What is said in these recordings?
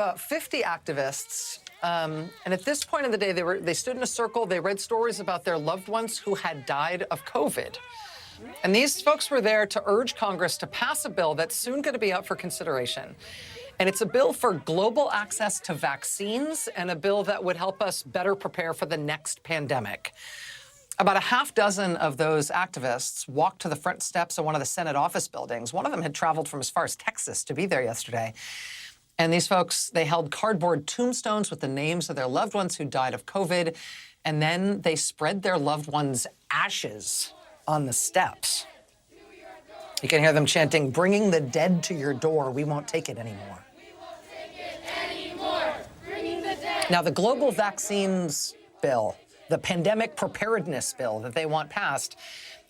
About 50 activists, and at this point in the day, they stood in a circle. They read stories about their loved ones who had died of COVID. And these folks were there to urge Congress to pass a bill that's soon going to be up for consideration. And it's a bill for global access to vaccines and a bill that would help us better prepare for the next pandemic. About a half dozen of those activists walked to the front steps of one of the Senate office buildings. One of them had traveled from as far as Texas to be there yesterday. And these folks, they held cardboard tombstones with the names of their loved ones who died of COVID, and then they spread their loved ones' ashes on the steps. You can hear them chanting, "Bringing the dead to your door. We won't take it anymore." Now, the global vaccines bill, the pandemic preparedness bill that they want passed,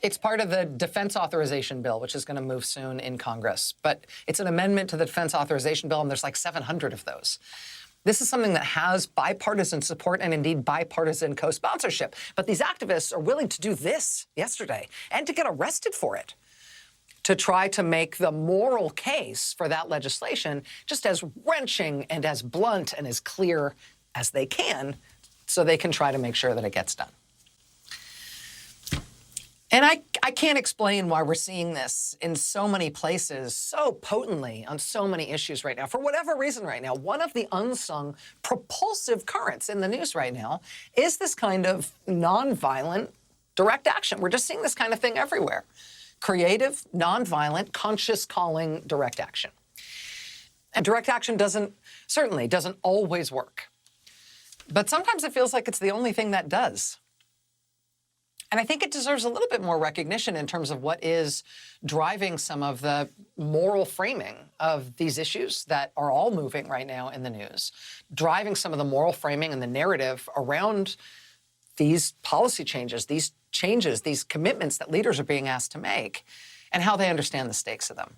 it's part of the defense authorization bill, which is going to move soon in Congress. But it's an amendment to the defense authorization bill, and there's like 700 of those. This is something that has bipartisan support and indeed bipartisan co-sponsorship. But these activists are willing to do this yesterday and to get arrested for it, to try to make the moral case for that legislation just as wrenching and as blunt and as clear as they can, so they can try to make sure that it gets done. And I can't explain why we're seeing this in so many places so potently on so many issues right now. For whatever reason right now, one of the unsung propulsive currents in the news right now is this kind of nonviolent direct action. We're just seeing this kind of thing everywhere. Creative, nonviolent, conscious calling direct action. And direct action certainly doesn't always work. But sometimes it feels like it's the only thing that does. And I think it deserves a little bit more recognition in terms of what is driving some of the moral framing of these issues that are all moving right now in the news, driving some of the moral framing and the narrative around these policy changes, these commitments that leaders are being asked to make, and how they understand the stakes of them.